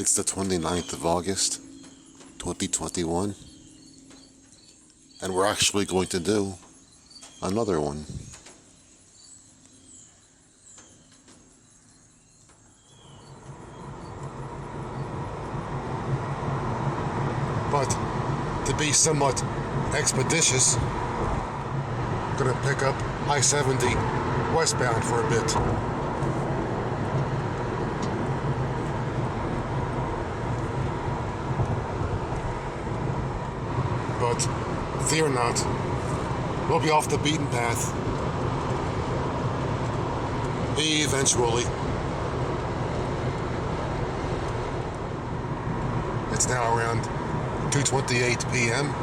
It's the 29th of August, 2021, and we're actually going to do another one. But to be somewhat expeditious, I'm gonna pick up I-70 westbound for a bit. But fear not, we'll be off the beaten path eventually. It's now around 2:28 p.m.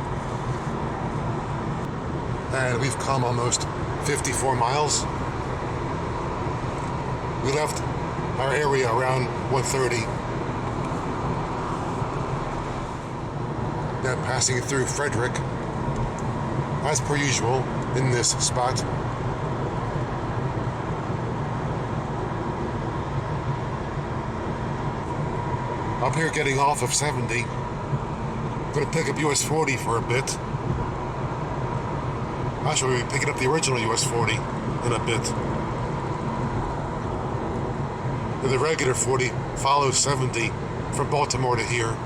and we've come almost 54 miles. We left our area around 1:30. Now passing through Frederick, as per usual in this spot. Up here getting off of 70. I'm going to pick up US 40 for a bit. Actually, we'll be picking up the original US 40 in a bit. And the regular 40 follows 70 from Baltimore to here.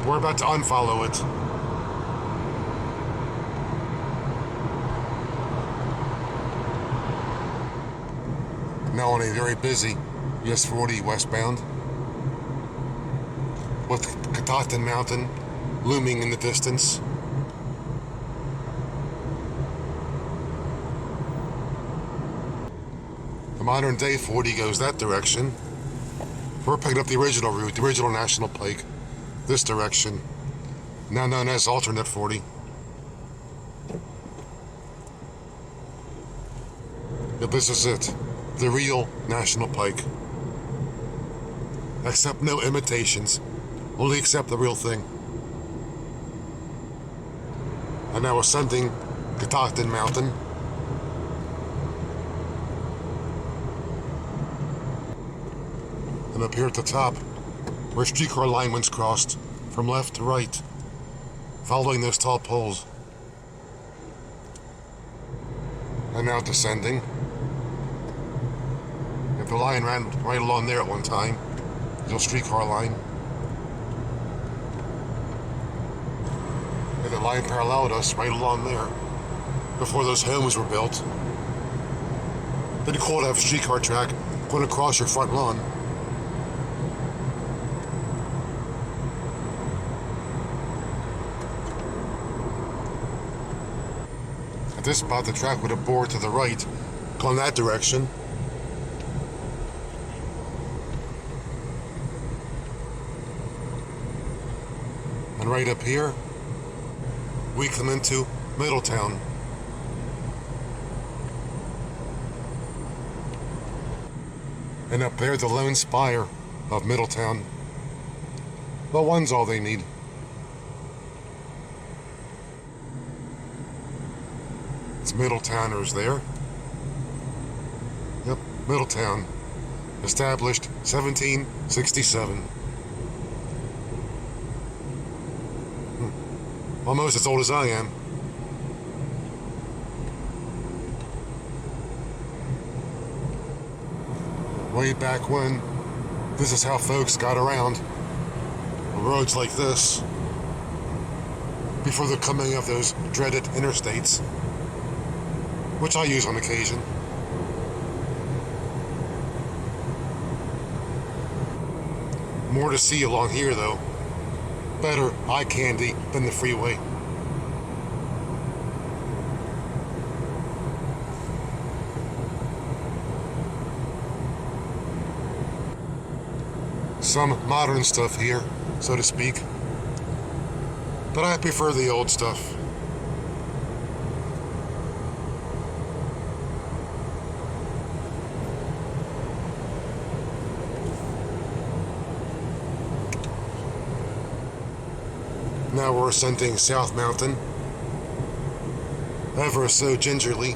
We're about to unfollow it. Now on a very busy US 40 westbound, with Catoctin Mountain looming in the distance. The modern day 40 goes that direction. We're picking up the original route, the original National Pike, this direction, now known as alternate 40. But this is it, the real National Pike. Accept no imitations, only accept the real thing. And now ascending Catoctin Mountain. And up here at the top, where streetcar line once crossed from left to right, following those tall poles. And now descending. If the line ran right along there at one time, the old streetcar line. And the line paralleled us right along there before those homes were built. Pretty cool to have a streetcar track going across your front lawn. At this spot, the track would have bored to the right, gone that direction. And right up here, we come into Middletown. And up there, the lone spire of Middletown. Well, one's all they need. It's Middletowners there. Yep, Middletown. Established 1767. Almost as old as I am. Way back when, this is how folks got around roads like this before the coming of those dreaded interstates, which I use on occasion. More to see along here though. Better eye candy than the freeway. Some modern stuff here, so to speak. But I prefer the old stuff. Now we're ascending South Mountain, ever so gingerly.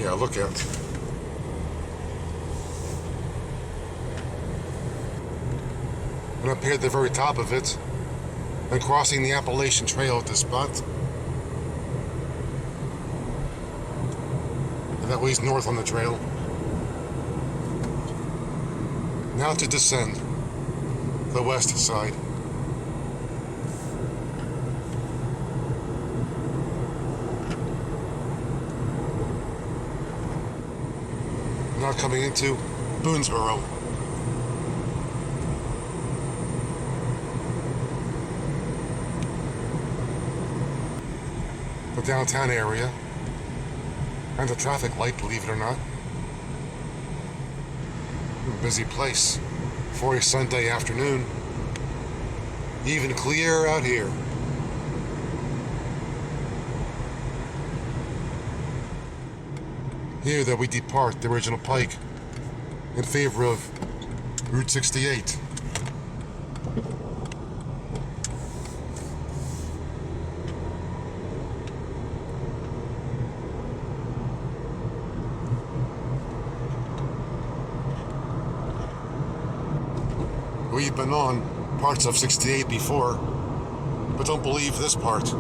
Yeah, look out. And up here at the very top of it, and crossing the Appalachian Trail at this spot. And that ways north on the trail. Now to descend the west side. Now coming into Boonsboro. The downtown area. And the traffic light, believe it or not. Busy place for a Sunday afternoon. Even clear out here. Here that we depart the original Pike in favor of Route 68. We've been on parts of 68 before, but don't believe this part.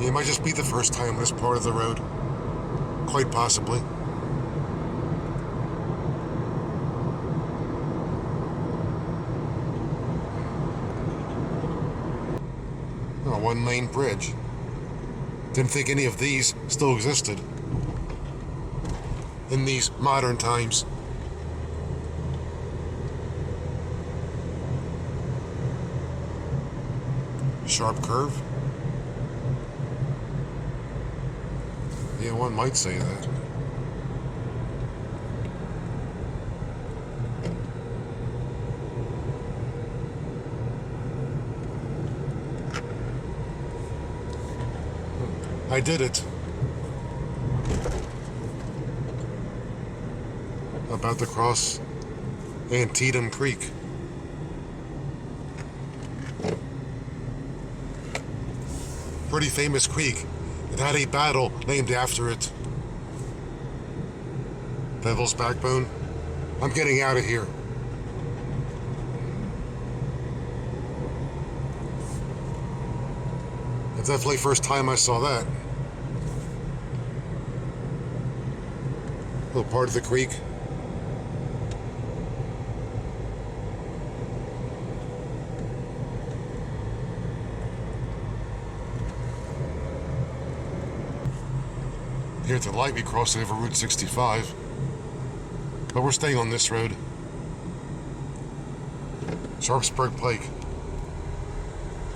It might just be the first time this part of the road. Quite possibly. Oh, one-lane bridge. Didn't think any of these still existed in these modern times. Sharp curve. Yeah, one might say that. I did it. About to cross Antietam Creek. Pretty famous creek. It had a battle named after it. Devil's Backbone. I'm getting out of here. It's definitely first time I saw that. Little part of the creek. Here at the light, we crossed over Route 65, but we're staying on this road. Sharpsburg Pike.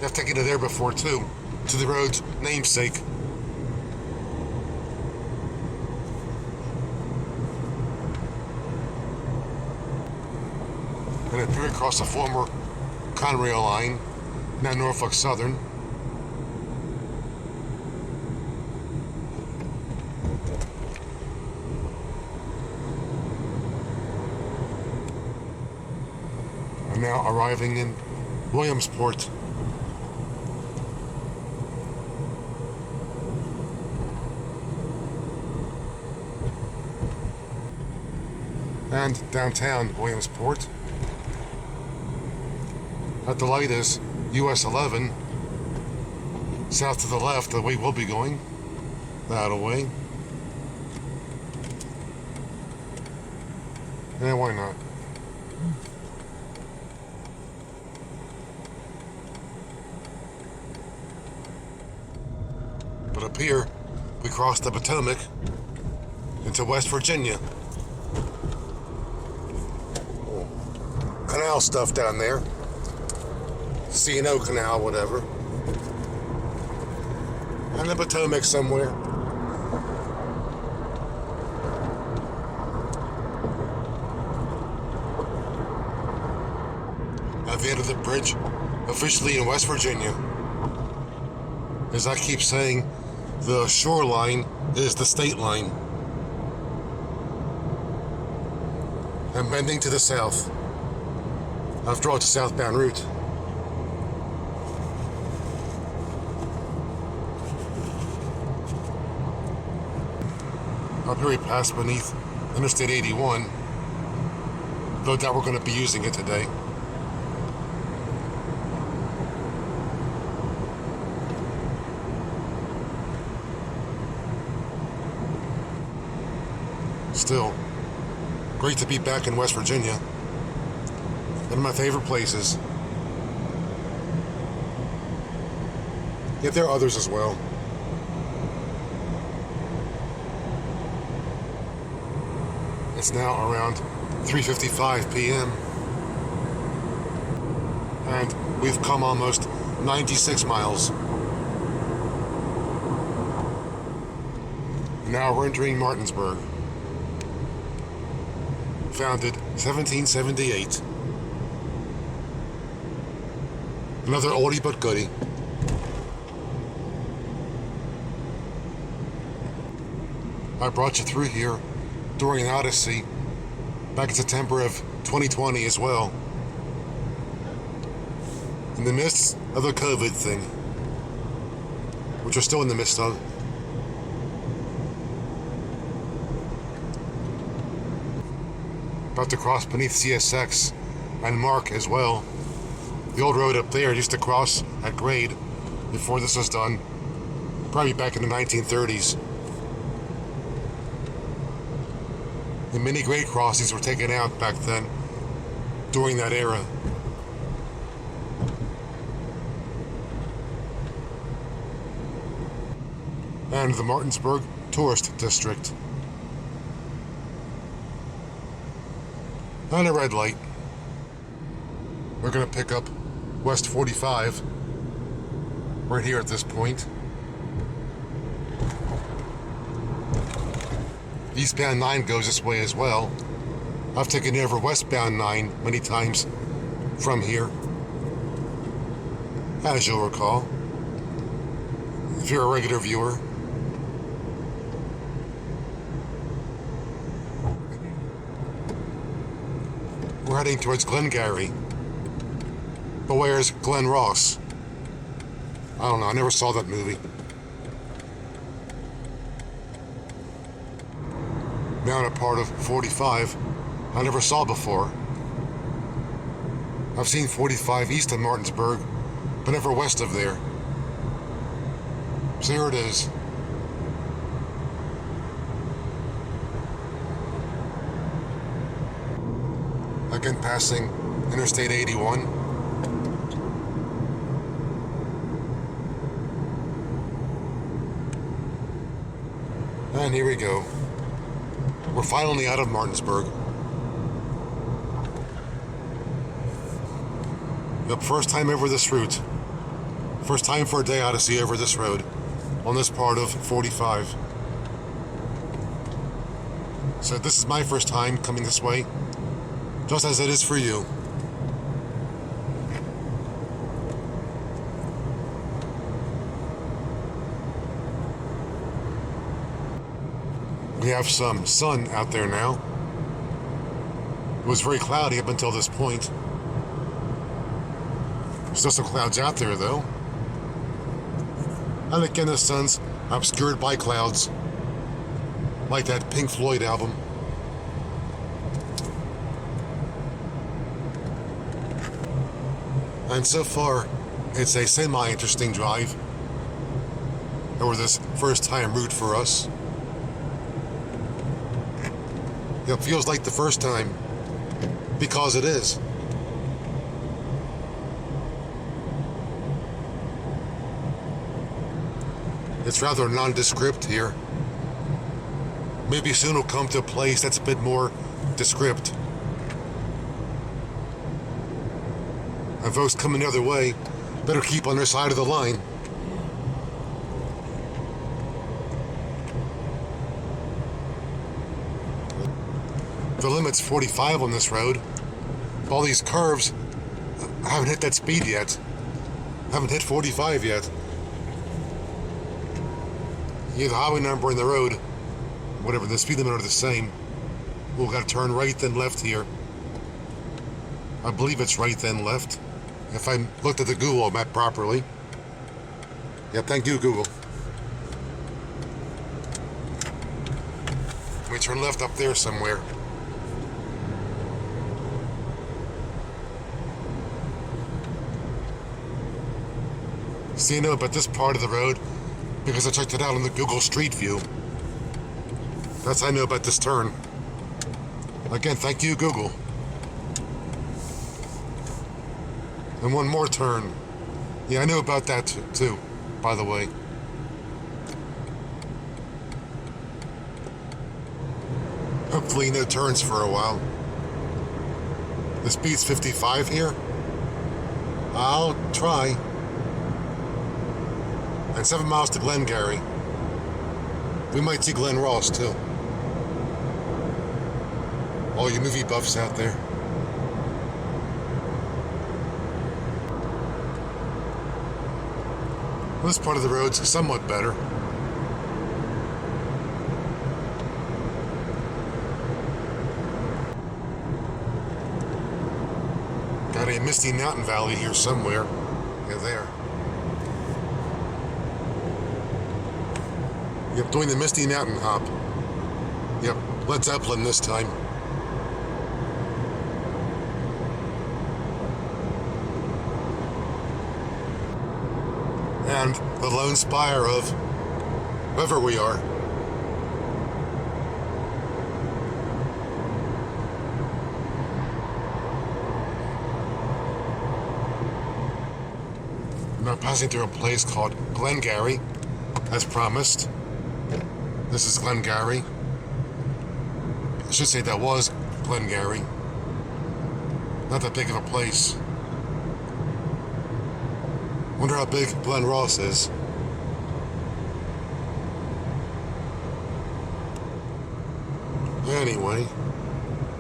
I've taken it there before too, to the road's namesake. And it appeared across the former Conrail line, now Norfolk Southern. Now arriving in Williamsport. And downtown Williamsport. At the light is US 11. South to the left, the way we'll be going. That away. Yeah, why not? But up here, we crossed the Potomac into West Virginia. Canal stuff down there. C&O Canal, whatever. And the Potomac somewhere. At the end of the bridge, officially in West Virginia. As I keep saying, the shoreline is the state line. I'm bending to the south. After all, it's a southbound route. Up here we pass beneath Interstate 81. No doubt we're going to be using it today. Still, great to be back in West Virginia. One of my favorite places. Yet there are others as well. It's now around 3:55 p.m. and we've come almost 96 miles. Now we're entering Martinsburg. Founded 1778. Another oldie but goodie. I brought you through here during an Odyssey back in September of 2020 as well. In the midst of the COVID thing, which we're still in the midst of. About to cross beneath CSX and Mark as well. The old road up there used to cross at grade before this was done, probably back in the 1930s. And many grade crossings were taken out back then, during that era. And the Martinsburg Tourist District. On a red light. We're going to pick up West 45 right here at this point. Eastbound 9 goes this way as well. I've taken over westbound 9 many times from here, as you'll recall, if you're a regular viewer. We're heading towards Glengarry. But where's Glen Ross? I don't know, I never saw that movie. Now in a part of 45 I never saw before. I've seen 45 east of Martinsburg, but never west of there. So here it is. Again, passing Interstate 81. And here we go. We're finally out of Martinsburg. The first time over this route. First time for a day Odyssey over this road. On this part of 45. So this is my first time coming this way. Just as it is for you. We have some sun out there now. It was very cloudy up until this point. There's still some clouds out there though. And again the sun's obscured by clouds. Like that Pink Floyd album. And so far, it's a semi-interesting drive over this first-time route for us. It feels like the first time, because it is. It's rather nondescript here. Maybe soon we'll come to a place that's a bit more descript. And those coming the other way better keep on their side of the line. The limit's 45 on this road. All these curves, I haven't hit that speed yet. I haven't hit 45 yet. Yeah, the highway number and the road, whatever, the speed limit are the same. We've got to turn right then left here. I believe it's right then left. If I looked at the Google map properly. Yeah, thank you, Google. We turn left up there somewhere. See, I know about this part of the road because I checked it out on the Google Street View. That's how I know about this turn. Again, thank you, Google. And one more turn. Yeah, I know about that too, by the way. Hopefully no turns for a while. The speed's 55 here. I'll try. And 7 miles to Glengarry. We might see Glen Ross too. All you movie buffs out there. This part of the road's somewhat better. Got a misty mountain valley here somewhere. Yeah, there. Yep, doing the Misty Mountain hop. Yep, Led Zeppelin this time. And the lone spire of whoever we are. We're now passing through a place called Glengarry, as promised. This is Glengarry. I should say that was Glengarry. Not that big of a place. Wonder how big Glen Ross is. Anyway,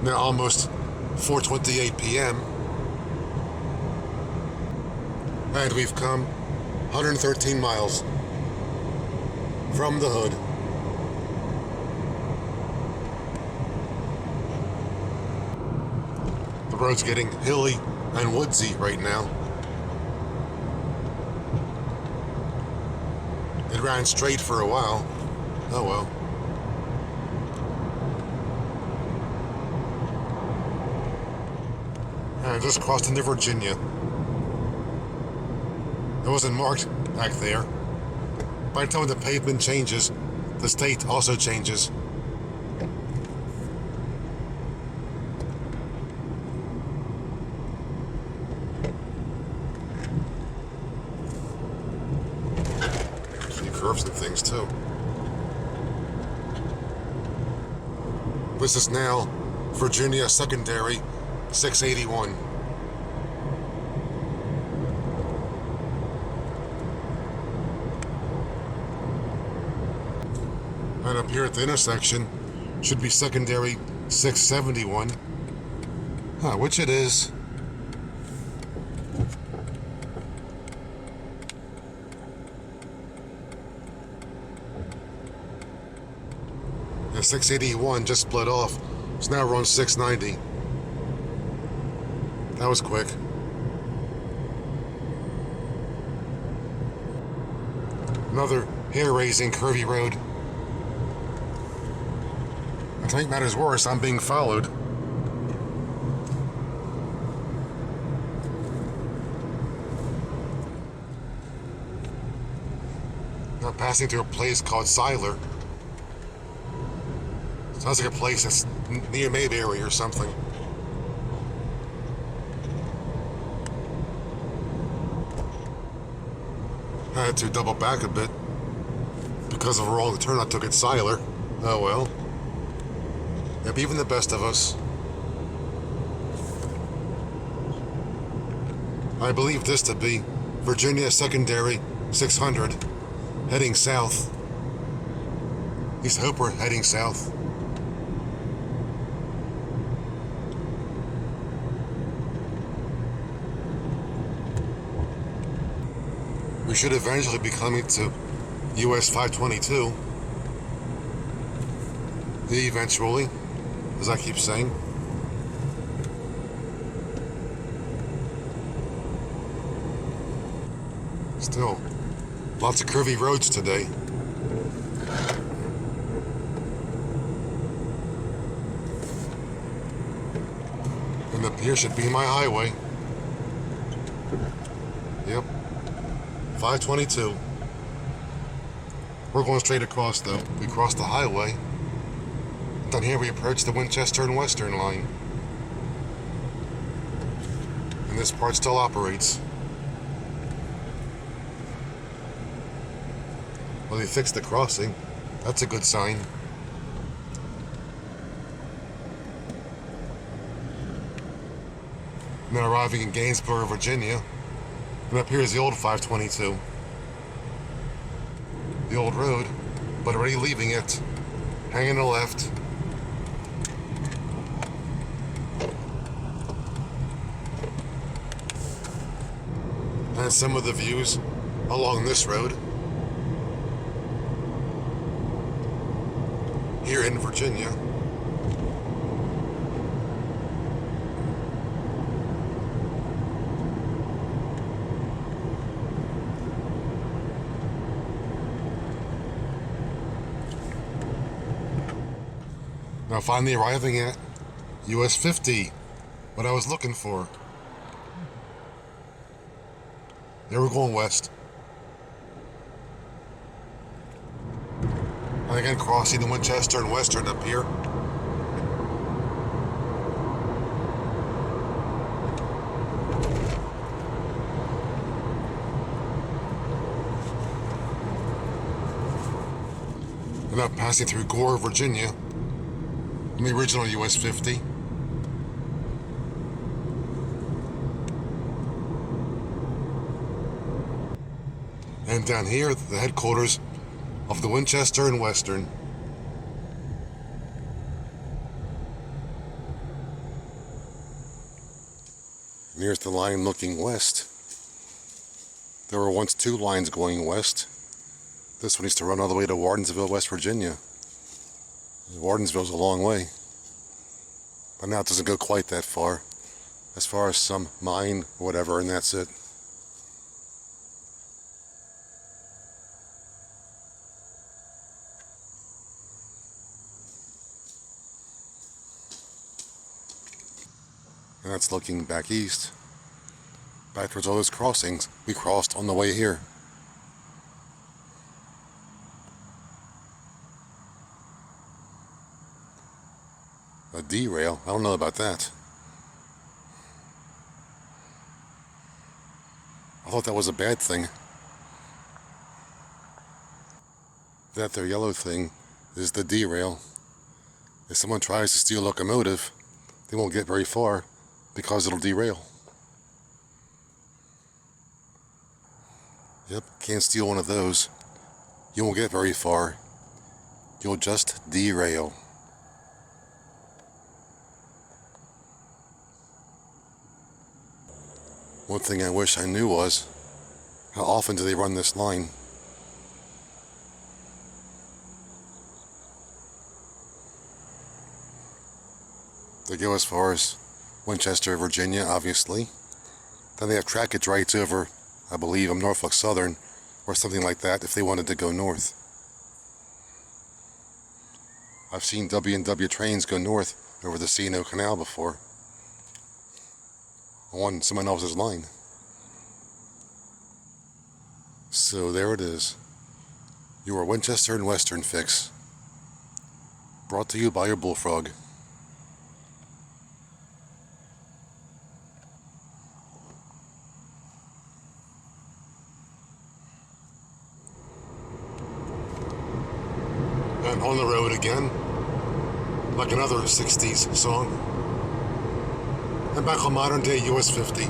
now almost 4:28 p.m. And we've come 113 miles from the hood. The road's getting hilly and woodsy right now. It ran straight for a while. Oh well. And I just crossed into Virginia. It wasn't marked back there. By the time the pavement changes, the state also changes. Curves and things too. This is now Virginia Secondary 681. And up here at the intersection should be Secondary 671. Which it is. The 681 just split off, so now we're on 690. That was quick. Another hair-raising curvy road. To make matters worse, I'm being followed. Now passing through a place called Siler. Sounds like a place that's near Mayberry or something. I had to double back a bit because of a wrong turn I took at Siler. Oh well. Yep, even the best of us. I believe this to be Virginia Secondary 600, heading south. At least I hope we're heading south. We should eventually be coming to US 522. Eventually, as I keep saying. Still, lots of curvy roads today. And up here should be my highway. Yep. 522. We're going straight across though. We crossed the highway. Down here we approach the Winchester and Western line. And this part still operates. Well, they fixed the crossing. That's a good sign. Now arriving in Gainsboro, Virginia. And up here is the old 522. The old road, but already leaving it. Hanging to the left. And some of the views along this road. Here in Virginia. Now finally arriving at US 50, what I was looking for. There we're going west. And again crossing the Winchester and Western up here. And now passing through Gore, Virginia. In the original US 50. And down here, the headquarters of the Winchester and Western. And here's the line looking west. There were once two lines going west. This one used to run all the way to Martinsburg, West Virginia. Martinsville's a long way, but now it doesn't go quite that far, as far as some mine or whatever, and that's it. And that's looking back east, back towards all those crossings we crossed on the way here. A derail? I don't know about that. I thought that was a bad thing. That there yellow thing is the derail. If someone tries to steal a locomotive, they won't get very far because it'll derail. Yep, can't steal one of those. You won't get very far. You'll just derail. One thing I wish I knew was, how often do they run this line? They go as far as Winchester, Virginia, obviously. Then they have trackage rights over, I believe, Norfolk Southern, or something like that, if they wanted to go north. I've seen W&W trains go north over the C&O Canal before. On someone else's line. So there it is. Your Winchester and Western fix. Brought to you by your bullfrog. And on the road again, like another 60s song. And back on modern day US 50.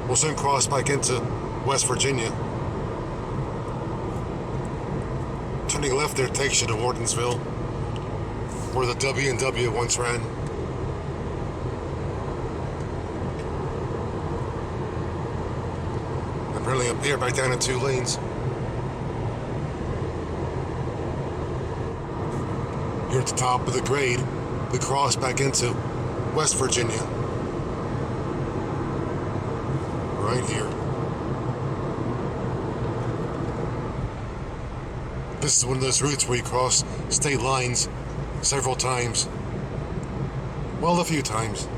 We'll soon cross back into West Virginia. Turning left there takes you to Martinsville, where the W&W once ran. Apparently up here, back down in 2 lanes. Here at the top of the grade, we cross back into West Virginia. Right here. This is one of those routes where you cross state lines several times. Well, a few times.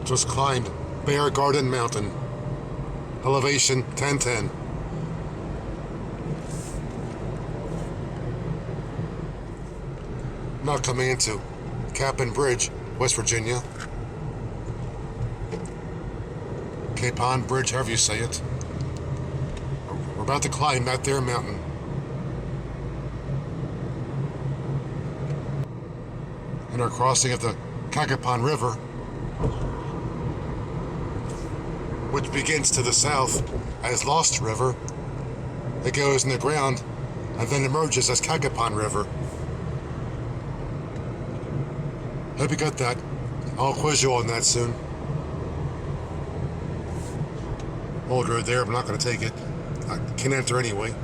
Just climbed Bear Garden Mountain. Elevation 1010. Now coming into Cap'n Bridge, West Virginia. Capon Bridge, however you say it. We're about to climb that there mountain. And our crossing of the Cacapon River, which begins to the south as Lost River. It goes in the ground and then emerges as Cacapon River. Hope you got that. I'll quiz you on that soon. Old road there, but I'm not going to take it. I can't enter anyway.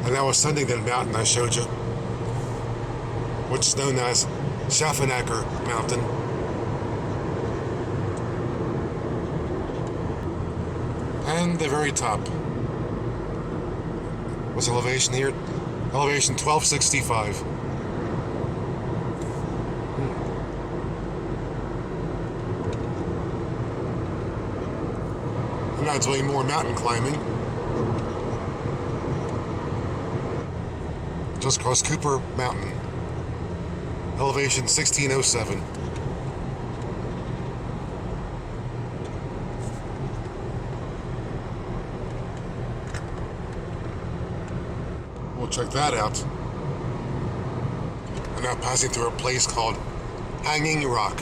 And now ascending that mountain I showed you, which is known as Schaffenacker Mountain. And the very top. What's elevation here? Elevation 1265. I'm now doing more mountain climbing. Just crossed Cooper Mountain. Elevation 1607. We'll check that out. I'm now passing through a place called Hanging Rock.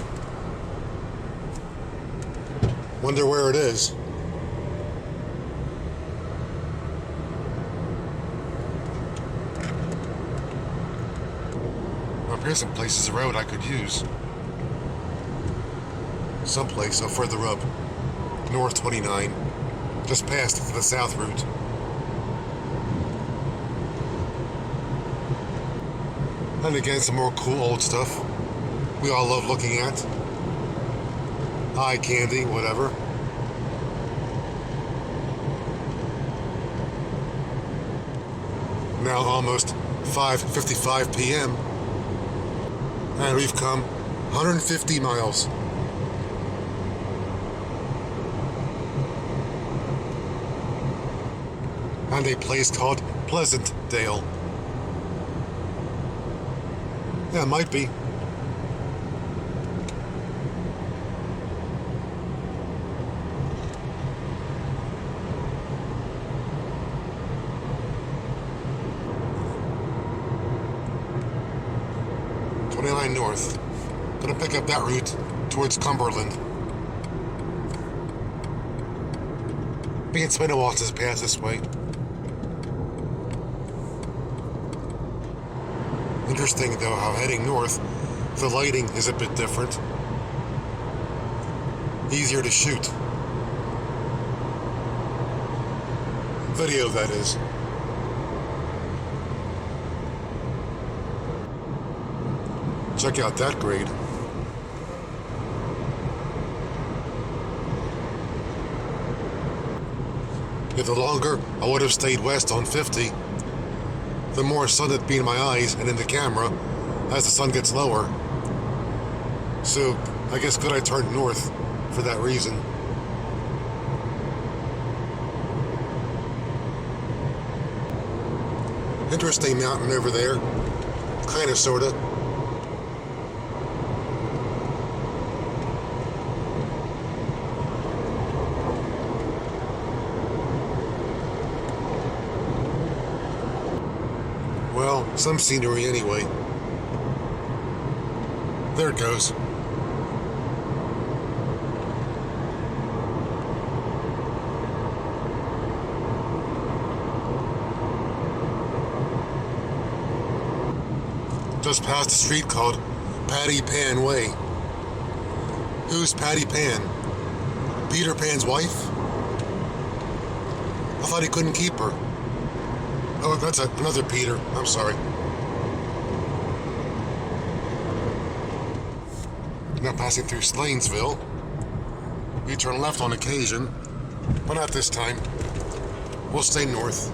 Wonder where it is. Here's some places a road I could use. Someplace further up. North 29. Just past to the south route. And again, some more cool old stuff we all love looking at. Eye candy, whatever. Now almost 5:55 p.m. And we've come 150 miles. And a place called Pleasantdale. Yeah, it might be. North. Gonna pick up that route towards Cumberland. It's been a while since I passed this way. Interesting though how heading north, the lighting is a bit different. Easier to shoot. Video, that is. Check out that grade. Yeah, the longer I would have stayed west on 50, the more sun it'd be in my eyes and in the camera as the sun gets lower. So I guess good I turned north for that reason. Interesting mountain over there. Kinda, sorta. Well, some scenery anyway. There it goes. Just past a street called Patty Pan Way. Who's Patty Pan? Peter Pan's wife? I thought he couldn't keep her. Oh, that's another Peter. I'm sorry. Now passing through Slanesville. We turn left on occasion, but not this time. We'll stay north.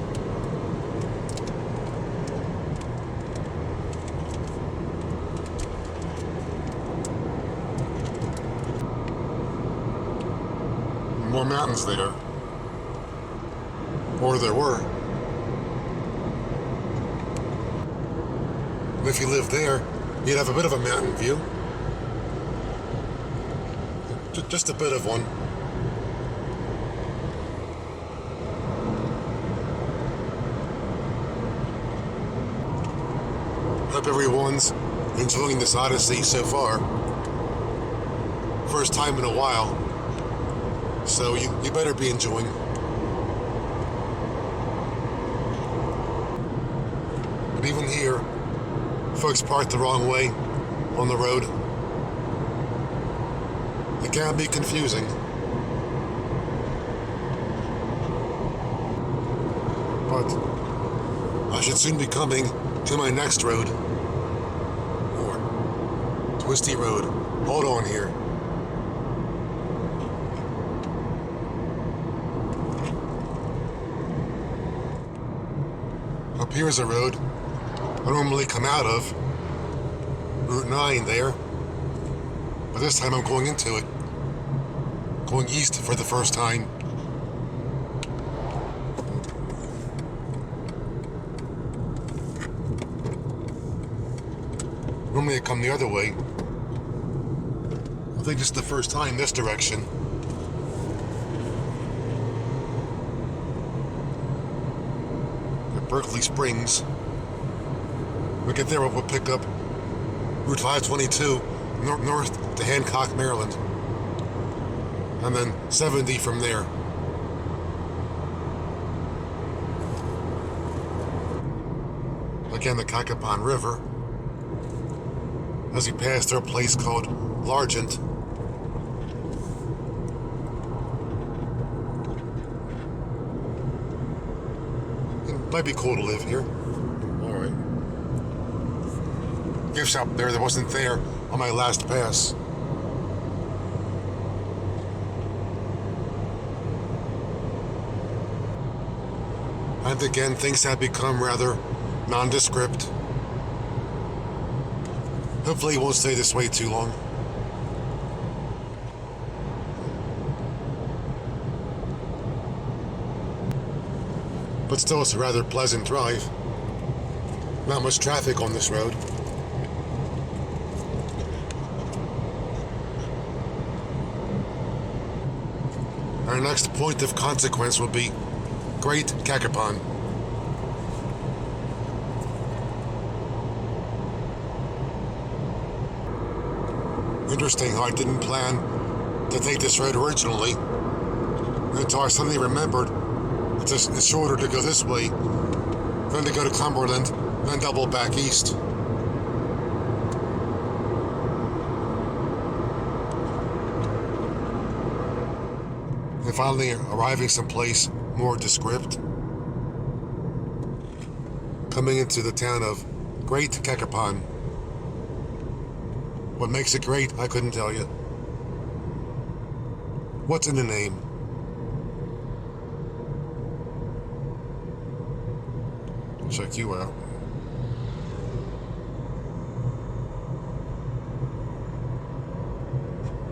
More mountains there. Or there were. And if you lived there, you'd have a bit of a mountain view. Just a bit of one. Hope everyone's enjoying this Odyssey so far. First time in a while. So you better be enjoying. But even here, folks park the wrong way on the road. It can be confusing. But I should soon be coming to my next road. Or twisty road. Hold on here. Up here is a road I normally come out of. Route 9 there. But this time I'm going into it. Going east for the first time. Normally I come the other way. I think this is the first time this direction. At Berkeley Springs. We get there, we'll pick up Route 522 north to Hancock, Maryland. And then 70 from there. Again, the Cacapon River. As we pass through a place called Largent. It might be cool to live here. Alright. Gift shop there that wasn't there on my last pass. And again, things have become rather nondescript. Hopefully it won't stay this way too long. But still, it's a rather pleasant drive. Not much traffic on this road. Our next point of consequence will be Great Cacapon. Interesting how I didn't plan to take this road originally until I suddenly remembered it's shorter to go this way than to go to Cumberland and then double back east. And finally arriving someplace more descript. Coming into the town of Great Cacapon. What makes it great, I couldn't tell you. What's in the name? Check you out.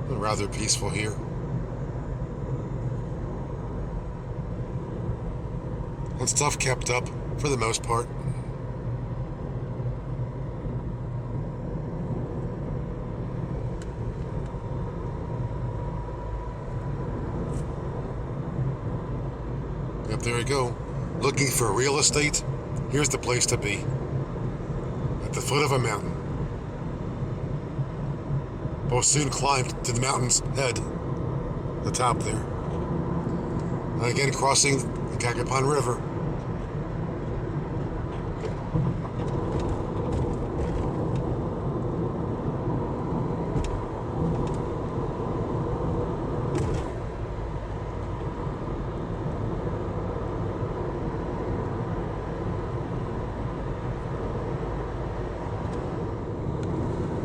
Rather peaceful here. And stuff kept up for the most part. Yep, there you go. Looking for real estate? Here's the place to be. At the foot of a mountain. We'll soon climb to the mountain's head. The top there. And again crossing the Cacapon River.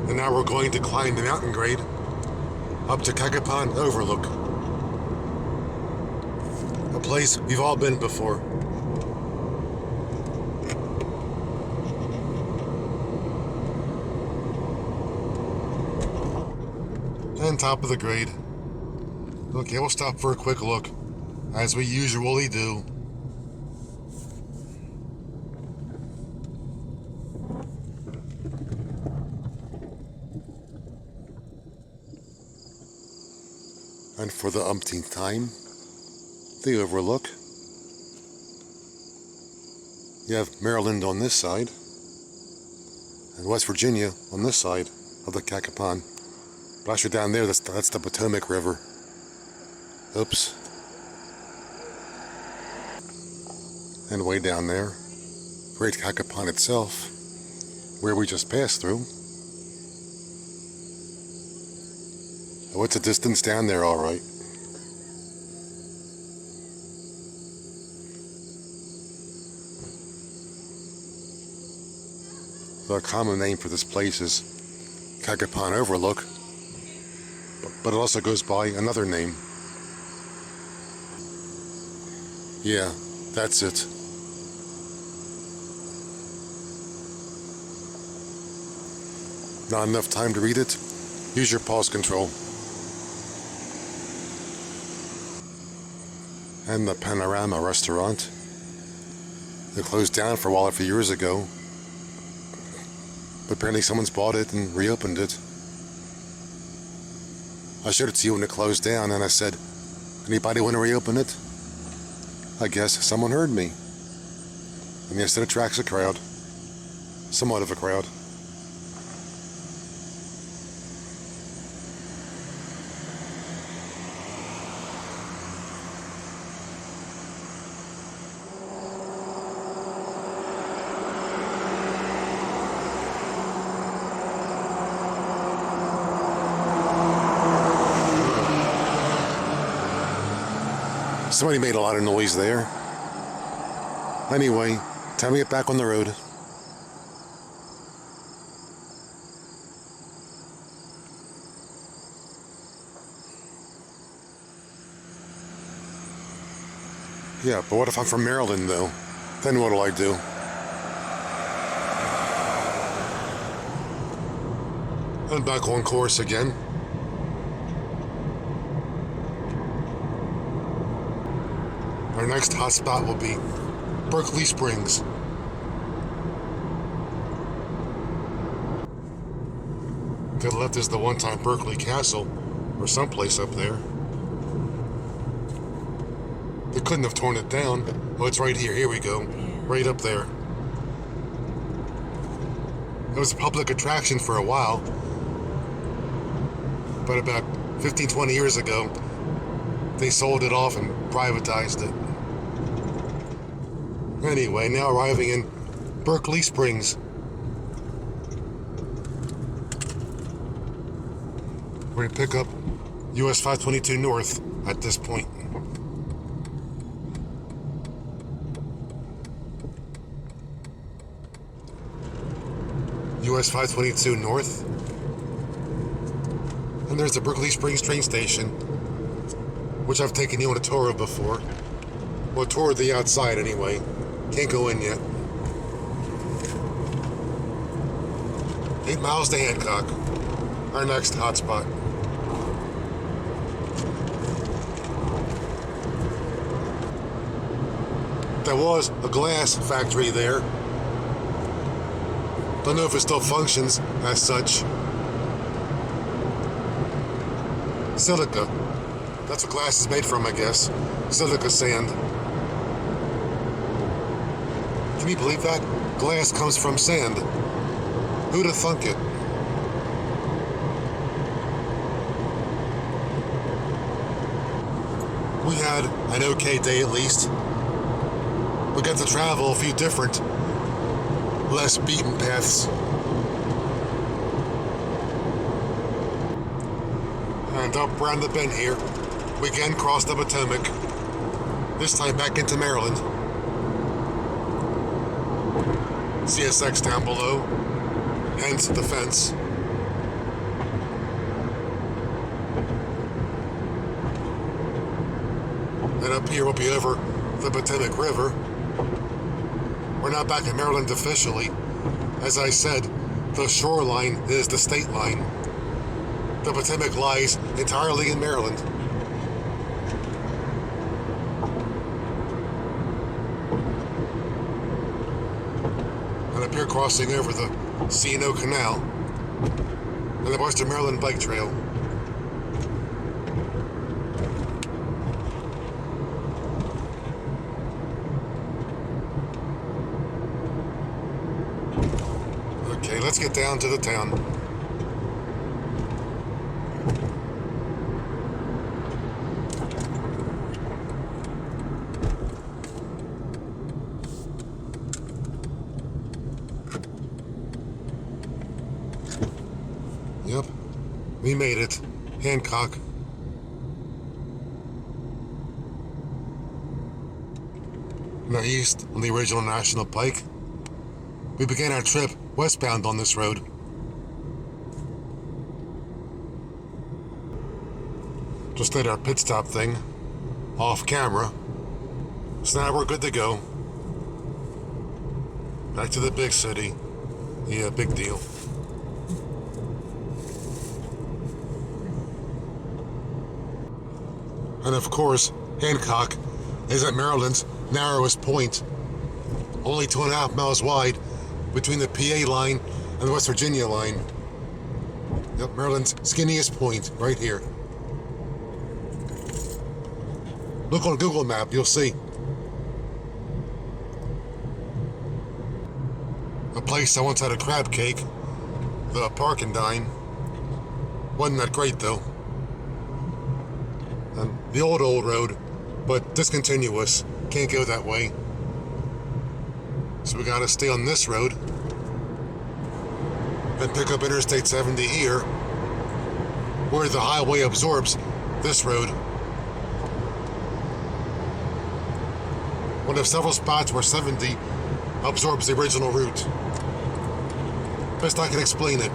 And now we're going to climb the mountain grade up to Cacapon Overlook. A place we've all been before. And top of the grade. Okay, we'll stop for a quick look, as we usually do. And for the umpteenth time, the Overlook. You have Maryland on this side, and West Virginia on this side of the Cacapon. But actually down there, that's the Potomac River. Oops. And way down there, Great Cacapon itself, where we just passed through. Oh, it's a distance down there, all right. The common name for this place is Cacapon Overlook, but it also goes by another name. Yeah, that's it. Not enough time to read it? Use your pause control. And the Panorama restaurant. It closed down for a while a few years ago, but apparently someone's bought it and reopened it. I showed it to you when it closed down, and I said, anybody want to reopen it? I guess someone heard me. And yes, it attracts a crowd. Somewhat of a crowd. Somebody made a lot of noise there. Anyway, time to get back on the road. Yeah, but what if I'm from Maryland, though? Then what'll I do? I'm back on course again. Our next hot spot will be Berkeley Springs. To the left is the one-time Berkeley Castle, or someplace up there. They couldn't have torn it down. Oh, it's right here. Here we go. Right up there. It was a public attraction for a while, but about 15, 20 years ago, they sold it off and privatized it. Anyway, now arriving in Berkeley Springs. We're going to pick up US 522 North at this point. US 522 North. And there's the Berkeley Springs train station, which I've taken you on a tour of before. Well, a tour of the outside anyway. Can't go in yet. 8 miles to Hancock, our next hotspot. There was a glass factory there. Don't know if it still functions as such. Silica. That's what glass is made from, I guess. Silica sand. Can you believe that? Glass comes from sand. Who'd have thunk it? We had an okay day at least. We got to travel a few different, less beaten paths. And up around the bend here, we again cross the Potomac. This time back into Maryland. CSX down below, hence the fence. And up here we'll be over the Potomac River. We're not back in Maryland officially. As I said, the shoreline is the state line. The Potomac lies entirely in Maryland. And up here crossing over the C&O Canal and the Western Maryland Bike Trail. Okay, let's get down to the town. Yep, we made it. Hancock. Now east on the original National Pike. We began our trip westbound on this road. Just did our pit stop thing off camera. So now we're good to go. Back to the big city. Yeah, big deal. And of course, Hancock isn't Maryland's narrowest point. Only 2.5 miles wide between the PA line and the West Virginia line. Yep, Maryland's skinniest point, right here. Look on Google Map, you'll see. A place I once had a crab cake, the Park and Dine. Wasn't that great though. And the old road, but discontinuous. Can't go that way. So we gotta stay on this road and pick up Interstate 70 here, where the highway absorbs this road. One of several spots where 70 absorbs the original route. Best I can explain it.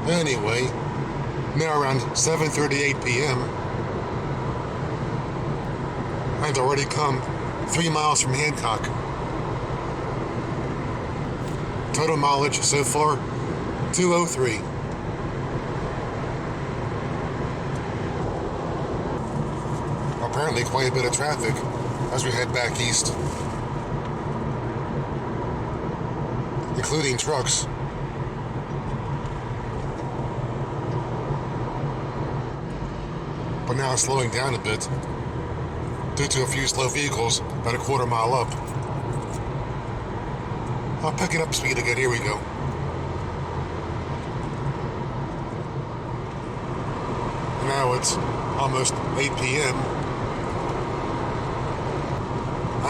Anyway, now around 7:38 p.m. I've already come 3 miles from Hancock. Total mileage so far, 203. Apparently quite a bit of traffic as we head back east, including trucks. But now it's slowing down a bit due to a few slow vehicles about a quarter mile up. I'll pick it up speed again. Here we go. Now it's almost 8 p.m.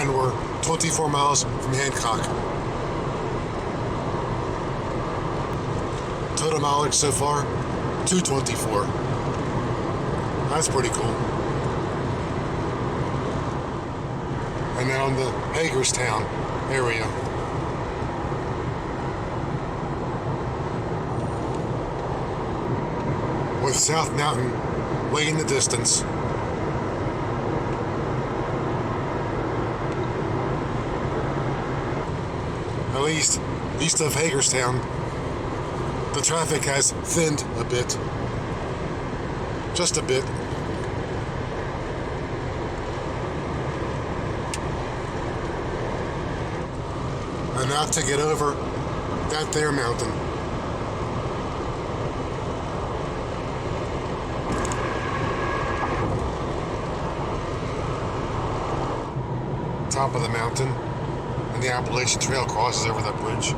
and we're 24 miles from Hancock. Total mileage so far, 224. That's pretty cool. And now in the Hagerstown area. With South Mountain way in the distance. At least east of Hagerstown, the traffic has thinned a bit. Just a bit. And now to get over that there mountain. Top of the mountain, and the Appalachian Trail crosses over that bridge.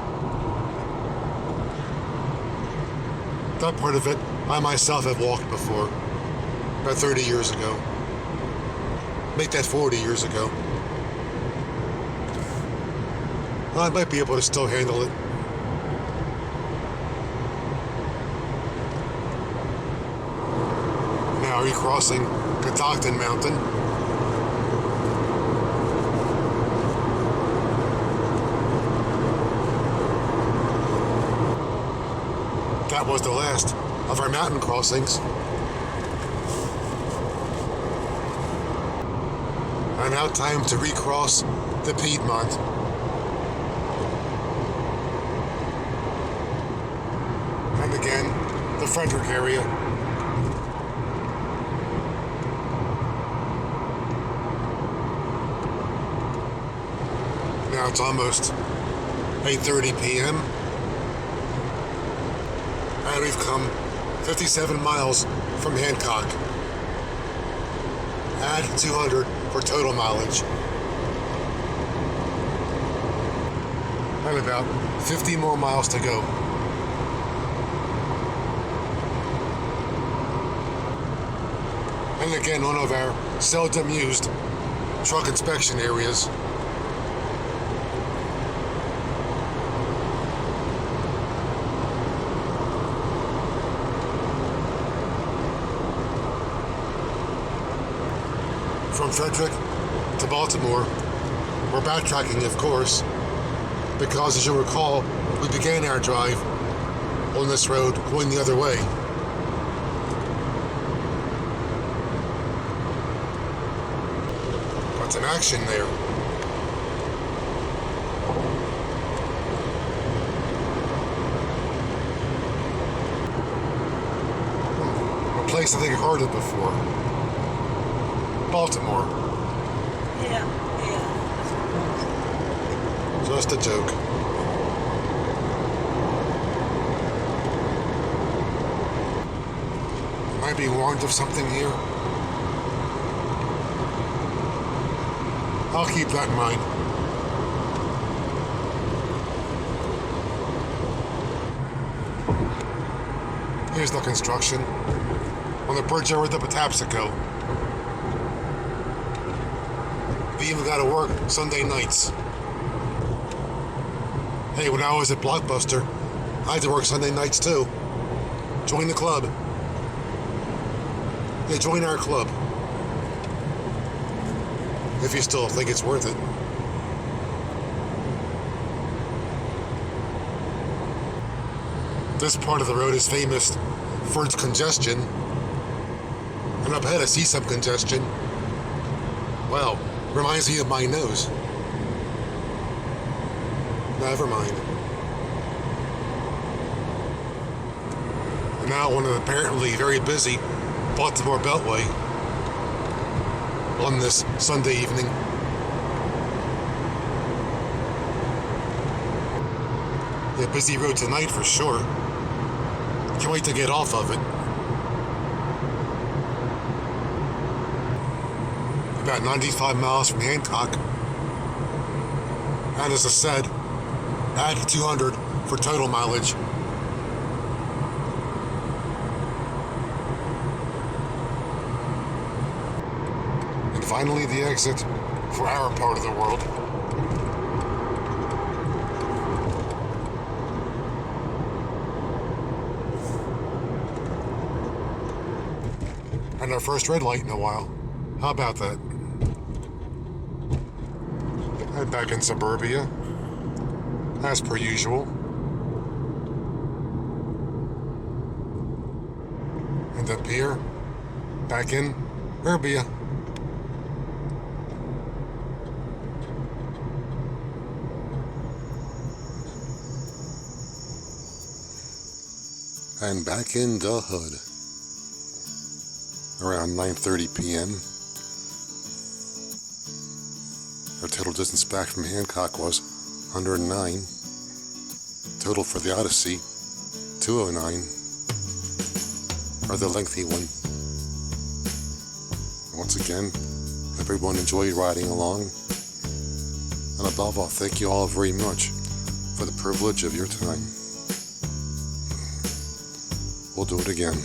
That part of it, I myself have walked before, about 30 years ago. Make that 40 years ago. I might be able to still handle it. Now recrossing Catoctin Mountain. that was the last of our mountain crossings. And now time to recross the Piedmont. And again, the Frederick area. Now it's almost 8:30 p.m. and we've come 57 miles from Hancock. Add 200 for total mileage. And about 50 more miles to go. And again, one of our seldom used truck inspection areas. From Frederick to Baltimore, we're backtracking, of course, because as you'll recall, we began our drive on this road going the other way. Got some action there. A place I think I've heard of before. Baltimore. Yeah. Just a joke. Am I being warned of something here? I'll keep that in mind. Here's the construction on the bridge over the Patapsco. We even got to work Sunday nights. Hey, when I was at Blockbuster, I had to work Sunday nights too. Join the club. Yeah, join our club. If you still think it's worth it. This part of the road is famous for its congestion. And up ahead I see some congestion. Wow. Reminds me of my nose. Never mind. And now on an apparently very busy Baltimore Beltway on this Sunday evening. Yeah, busy road tonight for sure. Can't wait to get off of it. About 95 miles from Hancock. And as I said, add 200 for total mileage. And finally the exit for our part of the world. And our first red light in a while. How about that? And back in Urbia, as per usual. And up here, back in Urbia. And back in the hood. Around 9:30 p.m. Our total distance back from Hancock was 109. Total for the Odyssey, 209. Rather lengthy one. Once again, everyone enjoyed riding along. And above all, thank you all very much for the privilege of your time. We'll do it again.